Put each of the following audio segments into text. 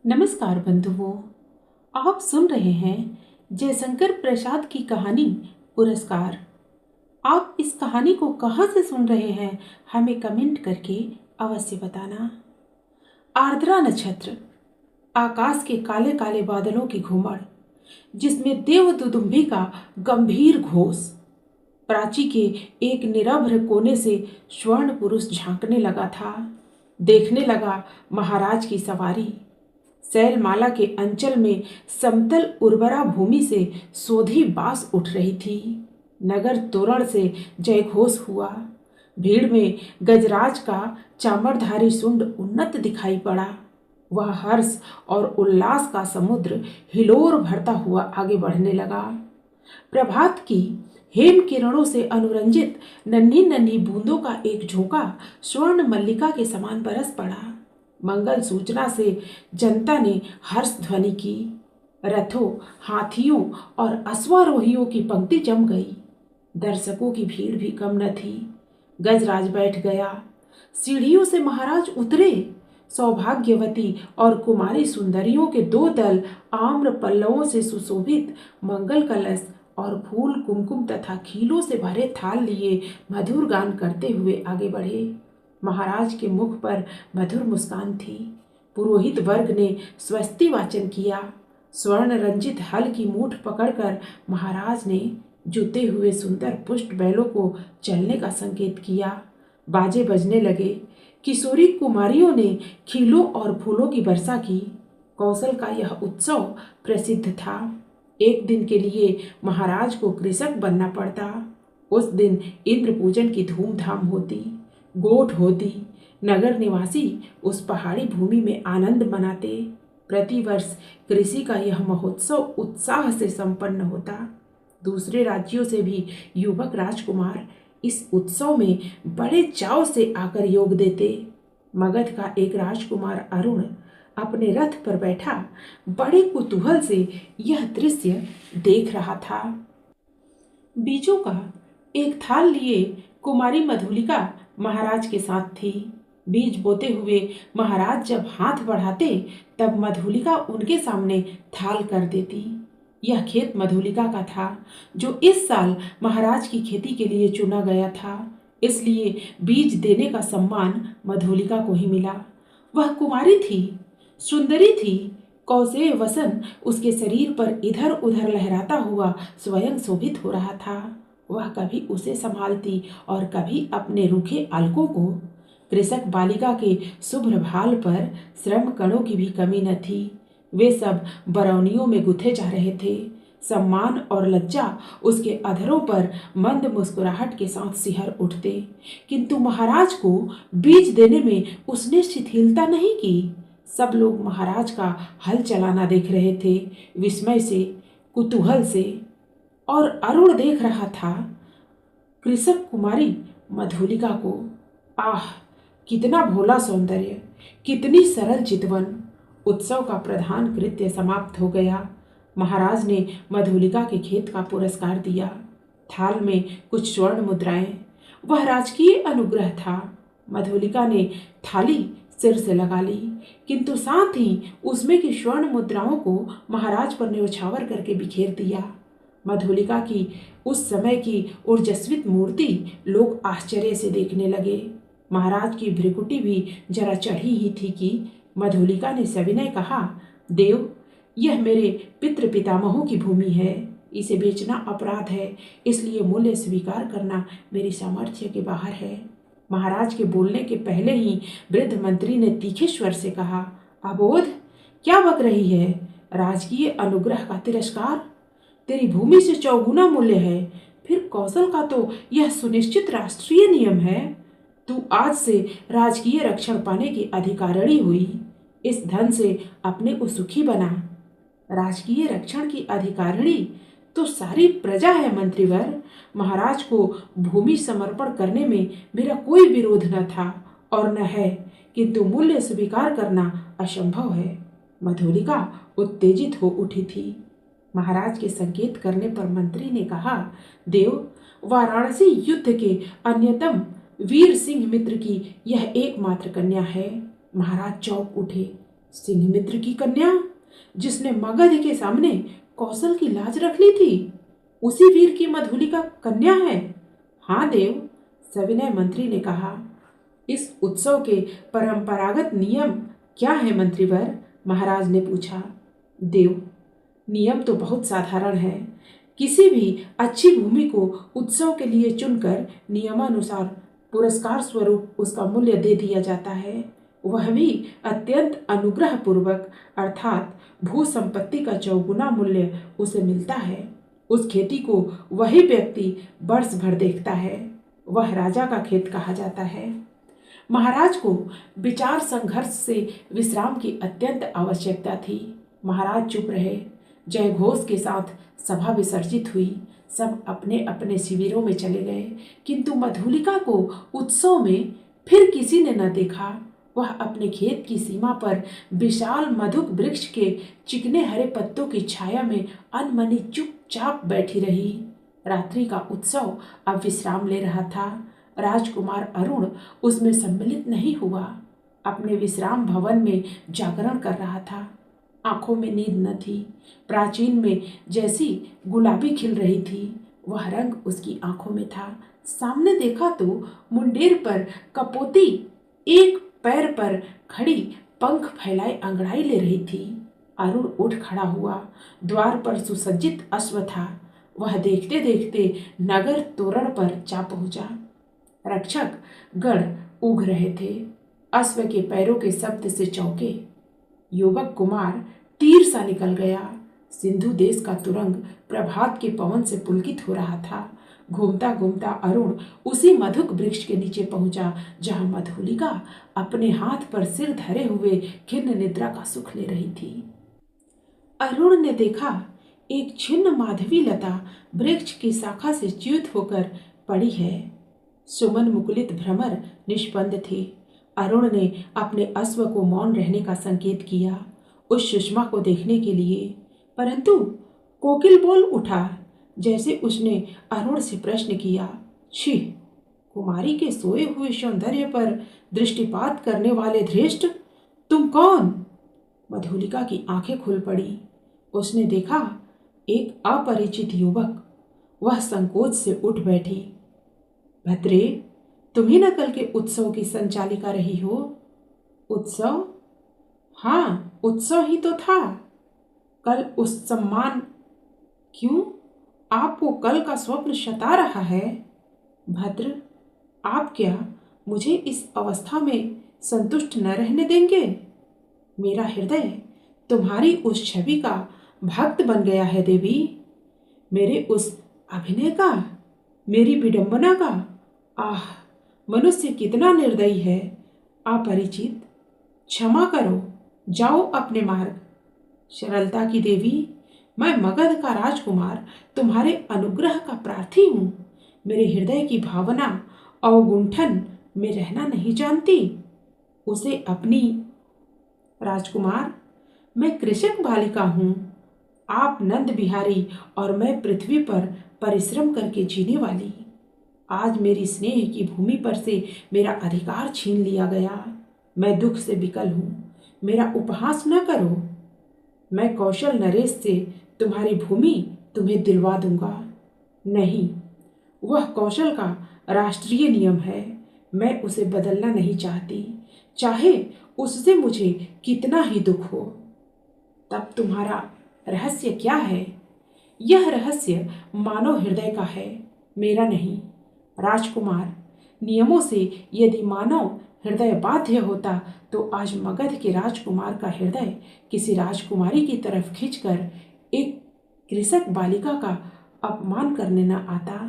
नमस्कार बंधुओं, आप सुन रहे हैं जयशंकर प्रसाद की कहानी पुरस्कार। आप इस कहानी को कहाँ से सुन रहे हैं हमें कमेंट करके अवश्य बताना। आर्द्रा नक्षत्र, आकाश के काले काले बादलों की घुमड़, जिसमें देवदुदुम्भी का गंभीर घोष। प्राची के एक निरभ्र कोने से स्वर्ण पुरुष झांकने लगा था। देखने लगा महाराज की सवारी। शैलमाला के अंचल में समतल उर्वरा भूमि से सोधी बांस उठ रही थी। नगर तोरण से जयघोष हुआ। भीड़ में गजराज का चामरधारी शुंड उन्नत दिखाई पड़ा। वह हर्ष और उल्लास का समुद्र हिलोर भरता हुआ आगे बढ़ने लगा। प्रभात की हेम किरणों से अनुरंजित नन्ही नन्ही बूंदों का एक झोंका स्वर्ण मल्लिका के समान बरस पड़ा। मंगल सूचना से जनता ने हर्ष ध्वनि की। रथों, हाथियों और अश्वारोहियों की पंक्ति जम गई। दर्शकों की भीड़ भी कम न थी। गजराज बैठ गया। सीढ़ियों से महाराज उतरे। सौभाग्यवती और कुमारी सुंदरियों के दो दल आम्र पल्लवों से सुशोभित मंगल कलश और फूल कुमकुम तथा खीलों से भरे थाल लिए मधुर गान करते हुए आगे बढ़े। महाराज के मुख पर मधुर मुस्कान थी। पुरोहित वर्ग ने स्वस्ति वाचन किया। स्वर्ण रंजित हल की मूठ पकड़कर महाराज ने जुते हुए सुंदर पुष्ट बैलों को चलने का संकेत किया। बाजे बजने लगे। किशोरी कुमारियों ने खीलों और फूलों की वर्षा की। कौशल का यह उत्सव प्रसिद्ध था। एक दिन के लिए महाराज को कृषक बनना पड़ता। उस दिन इंद्र पूजन की धूमधाम होती। गोठ होती। नगर निवासी उस पहाड़ी भूमि में आनंद मनाते। प्रतिवर्ष कृषि का यह महोत्सव उत्साह से संपन्न होता। दूसरे राज्यों से भी युवक राजकुमार इस उत्सव में बड़े चाव से आकर योग देते। मगध का एक राजकुमार अरुण अपने रथ पर बैठा बड़े कुतूहल से यह दृश्य देख रहा था। बीजों का एक थाल लिए कुमारी मधुलिका महाराज के साथ थी। बीज बोते हुए महाराज जब हाथ बढ़ाते तब मधुलिका उनके सामने थाल कर देती। यह खेत मधुलिका का था, जो इस साल महाराज की खेती के लिए चुना गया था। इसलिए बीज देने का सम्मान मधुलिका को ही मिला। वह कुमारी थी, सुंदरी थी। कौशेय वसन उसके शरीर पर इधर उधर लहराता हुआ स्वयं शोभित हो रहा था। वह कभी उसे संभालती और कभी अपने रूखे अलकों को। कृषक बालिका के शुभ्र भाल पर श्रम कणों की भी कमी न थी। वे सब बरौनियों में गुथे जा रहे थे। सम्मान और लज्जा उसके अधरों पर मंद मुस्कुराहट के साथ सिहर उठते। किंतु महाराज को बीज देने में उसने शिथिलता नहीं की। सब लोग महाराज का हल चलाना देख रहे थे, विस्मय से, कुतूहल से। और अरुण देख रहा था कृषक कुमारी मधुलिका को। आह, कितना भोला सौंदर्य, कितनी सरल चितवन। उत्सव का प्रधान कृत्य समाप्त हो गया। महाराज ने मधुलिका के खेत का पुरस्कार दिया। थाल में कुछ स्वर्ण मुद्राएं। वह राजकीय अनुग्रह था। मधुलिका ने थाली सिर से लगा ली, किंतु साथ ही उसमें की स्वर्ण मुद्राओं को महाराज पर न्यौछावर करके बिखेर दिया। मधुलिका की उस समय की ऊर्जस्वित मूर्ति लोग आश्चर्य से देखने लगे। महाराज की भ्रिकुटी भी जरा चढ़ी ही थी कि मधुलिका ने सविनय कहा, देव, यह मेरे पितृ पितामहों की भूमि है। इसे बेचना अपराध है, इसलिए मूल्य स्वीकार करना मेरी सामर्थ्य के बाहर है। महाराज के बोलने के पहले ही वृद्ध मंत्री ने तीखे स्वर से कहा, अबोध, क्या बक रही है? राजकीय अनुग्रह का तिरस्कार तेरी भूमि से चौगुना मूल्य है। फिर कौशल का तो यह सुनिश्चित राष्ट्रीय नियम है। तू आज से राजकीय रक्षण पाने की अधिकारिणी हुई। इस धन से अपने को सुखी बना। राजकीय रक्षण की अधिकारिणी तो सारी प्रजा है मंत्रीवर। महाराज को भूमि समर्पण करने में मेरा कोई विरोध न था और न है, किंतु मूल्य स्वीकार करना असंभव है। मधुलिका उत्तेजित हो उठी थी। महाराज के संकेत करने पर मंत्री ने कहा, देव, वाराणसी युद्ध के अन्यतम वीर सिंह मित्र की यह एकमात्र कन्या है। महाराज चौंक उठे। सिंहमित्र की कन्या, जिसने मगध के सामने कौशल की लाज रख ली थी, उसी वीर की मधुलिका कन्या है। हाँ देव, सविनय मंत्री ने कहा। इस उत्सव के परंपरागत नियम क्या है मंत्रीवर? महाराज ने पूछा। देव, नियम तो बहुत साधारण है। किसी भी अच्छी भूमि को उत्सव के लिए चुनकर नियमानुसार पुरस्कार स्वरूप उसका मूल्य दे दिया जाता है, वह भी अत्यंत अनुग्रह पूर्वक, अर्थात भू संपत्ति का चौगुना मूल्य उसे मिलता है। उस खेती को वही व्यक्ति वर्ष भर देखता है, वह राजा का खेत कहा जाता है। महाराज को विचार संघर्ष से विश्राम की अत्यंत आवश्यकता थी। महाराज चुप रहे। जय घोष के साथ सभा विसर्जित हुई। सब अपने अपने शिविरों में चले गए, किंतु मधुलिका को उत्सव में फिर किसी ने न देखा। वह अपने खेत की सीमा पर विशाल मधुक वृक्ष के चिकने हरे पत्तों की छाया में अनमनी चुपचाप बैठी रही। रात्रि का उत्सव अब विश्राम ले रहा था। राजकुमार अरुण उसमें सम्मिलित नहीं हुआ, अपने विश्राम भवन में जागरण कर रहा था। आंखों में नींद न थी। प्राचीन में जैसी गुलाबी खिल रही थी, वह रंग उसकी आंखों में था। सामने देखा तो मुंडेर पर कपोती एक पैर पर खड़ी पंख फैलाए अंगड़ाई ले रही थी। अरुण उठ खड़ा हुआ। द्वार पर सुसज्जित अश्व था। वह देखते देखते नगर तोरण पर जा पहुंचा। रक्षक गण उग रहे थे। अश्व के पैरों के शब्द से चौंके। युवक कुमार तीर सा निकल गया। सिंधु देश का तुरंग प्रभात के पवन से पुलकित हो रहा था। घूमता घूमता अरुण उसी मधुक वृक्ष के नीचे पहुंचा जहां मधुलिका अपने हाथ पर सिर धरे हुए खिन्न निद्रा का सुख ले रही थी। अरुण ने देखा एक छिन्न माधवी लता वृक्ष की शाखा से च्युत होकर पड़ी है। सुमन मुकुलित भ्रमर निष्पन्द थे। अरुण ने अपने अश्व को मौन रहने का संकेत किया उस सुषमा को देखने के लिए, परंतु कोकिल बोल उठा जैसे उसने अरुण से प्रश्न किया। छी, कुमारी के सोए हुए सौंदर्य पर दृष्टिपात करने वाले धृष्ट, तुम कौन? मधुलिका की आंखें खुल पड़ी। उसने देखा एक अपरिचित युवक। वह संकोच से उठ बैठी। भद्रे, तुम ही न कल के उत्सव की संचालिका रही हो? उत्सव? हाँ, उत्सव ही तो था। कल उस सम्मान क्यों? आपको कल का स्वप्न सता रहा है? भद्र, आप क्या मुझे इस अवस्था में संतुष्ट न रहने देंगे? मेरा हृदय तुम्हारी उस छवि का भक्त बन गया है देवी। मेरे उस अभिनय का, मेरी विडंबना का। आह, मनुष्य कितना निर्दयी है। अपरिचित, क्षमा करो, जाओ अपने मार्ग। सरलता की देवी, मैं मगध का राजकुमार तुम्हारे अनुग्रह का प्रार्थी हूँ। मेरे हृदय की भावना अवगुंठन में रहना नहीं जानती, उसे अपनी। राजकुमार, मैं कृषक बालिका हूँ, आप नंद बिहारी और मैं पृथ्वी पर परिश्रम करके जीने वाली। आज मेरी स्नेह की भूमि पर से मेरा अधिकार छीन लिया गया। मैं दुख से विकल हूँ, मेरा उपहास न करो। मैं कौशल नरेश से तुम्हारी भूमि तुम्हें दिलवा दूंगा। नहीं, वह कौशल का राष्ट्रीय नियम है, मैं उसे बदलना नहीं चाहती, चाहे उससे मुझे कितना ही दुख हो। तब तुम्हारा रहस्य क्या है? यह रहस्य मानव हृदय का है, मेरा नहीं। राजकुमार, नियमों से यदि मानव हृदय बाध्य होता तो आज मगध के राजकुमार का हृदय किसी राजकुमारी की तरफ खींचकर एक कृषक बालिका का अपमान करने न आता।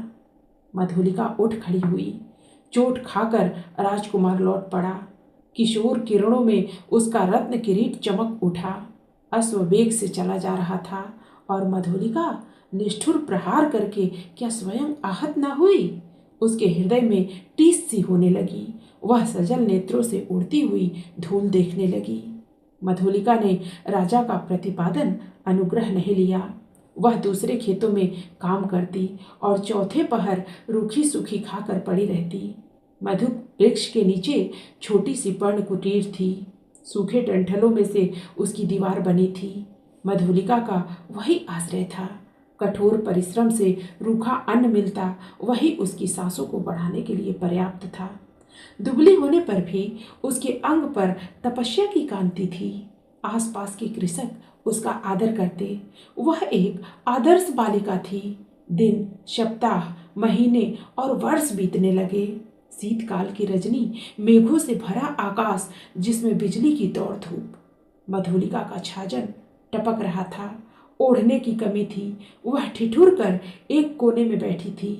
मधुलिका उठ खड़ी हुई। चोट खाकर राजकुमार लौट पड़ा। किशोर किरणों में उसका रत्न किरीट चमक उठा। अश्व वेग से चला जा रहा था और मधुलिका निष्ठुर प्रहार करके क्या स्वयं आहत न हुई? उसके हृदय में टीस सी होने लगी। वह सजल नेत्रों से उड़ती हुई धूल देखने लगी। मधुलिका ने राजा का प्रतिपादन अनुग्रह नहीं लिया। वह दूसरे खेतों में काम करती और चौथे पहर रूखी सूखी खाकर पड़ी रहती। मधुक वृक्ष के नीचे छोटी सी पर्ण कुटीर थी। सूखे डंठलों में से उसकी दीवार बनी थी। मधुलिका का वही आश्रय था। कठोर परिश्रम से रूखा अन्न मिलता, वही उसकी सांसों को बढ़ाने के लिए पर्याप्त था। दुबली होने पर भी उसके अंग पर तपस्या की कांति थी। आसपास के कृषक उसका आदर करते। वह एक आदर्श बालिका थी। दिन, सप्ताह, महीने और वर्ष बीतने लगे। शीतकाल की रजनी, मेघों से भरा आकाश जिसमें बिजली की दौड़ धूप। मधुलिका का छाजन टपक रहा था। ओढ़ने की कमी थी। वह ठिठुर कर एक कोने में बैठी थी।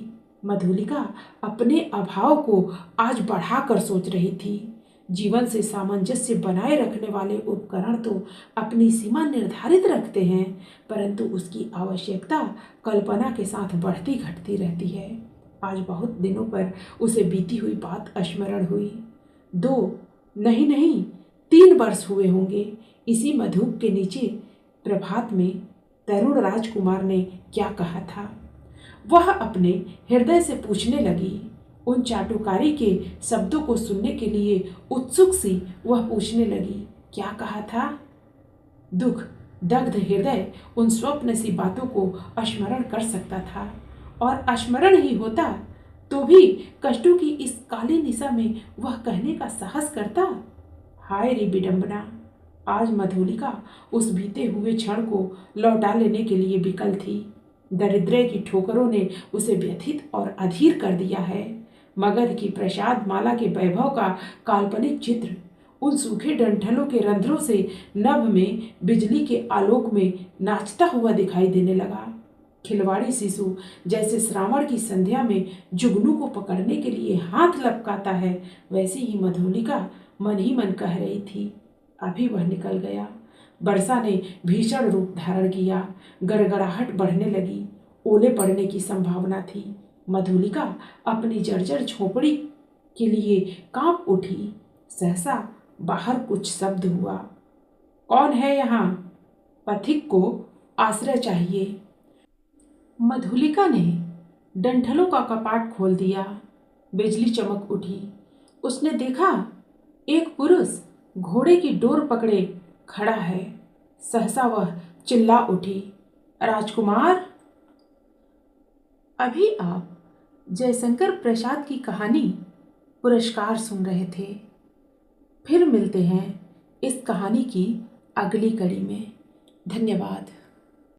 मधुलिका अपने अभाव को आज बढ़ाकर सोच रही थी। जीवन से सामंजस्य बनाए रखने वाले उपकरण तो अपनी सीमा निर्धारित रखते हैं, परंतु उसकी आवश्यकता कल्पना के साथ बढ़ती घटती रहती है। आज बहुत दिनों पर उसे बीती हुई बात स्मरण हुई। 2 नहीं नहीं 3 वर्ष हुए होंगे इसी मधुप के नीचे प्रभात में तरुण राजकुमार ने क्या कहा था। वह अपने हृदय से पूछने लगी। उन चाटुकारी के शब्दों को सुनने के लिए उत्सुक सी वह पूछने लगी, क्या कहा था। दुख दग्ध हृदय उन स्वप्न सी बातों को स्मरण कर सकता था, और स्मरण ही होता तो भी कष्टों की इस काली निशा में वह कहने का साहस करता। हाय रे विडंबना। आज मधुलिका उस बीते हुए क्षण को लौटा लेने के लिए विकल थी। दरिद्र की ठोकरों ने उसे व्यथित और अधीर कर दिया है। मगध की प्रसाद माला के वैभव का काल्पनिक चित्र उन सूखे डंठलों के रंध्रों से नभ में बिजली के आलोक में नाचता हुआ दिखाई देने लगा। खिलवाड़ी शिशु जैसे श्रावण की संध्या में जुगनू को पकड़ने के लिए हाथ लपकाता है, वैसी ही मधुलिका मन ही मन कह रही थी। अभी वह निकल गया। वर्षा ने भीषण रूप धारण किया। गड़गड़ाहट बढ़ने लगी। ओले पड़ने की संभावना थी। मधुलिका अपनी जर्जर झोपड़ी के लिए कांप उठी। सहसा बाहर कुछ शब्द हुआ। कौन है यहाँ? पथिक को आश्रय चाहिए। मधुलिका ने डंठलों का कपाट खोल दिया। बिजली चमक उठी। उसने देखा एक पुरुष घोड़े की डोर पकड़े खड़ा है। सहसा वह चिल्ला उठी, राजकुमार। अभी आप जयशंकर प्रसाद की कहानी पुरस्कार सुन रहे थे। फिर मिलते हैं इस कहानी की अगली कड़ी में। धन्यवाद।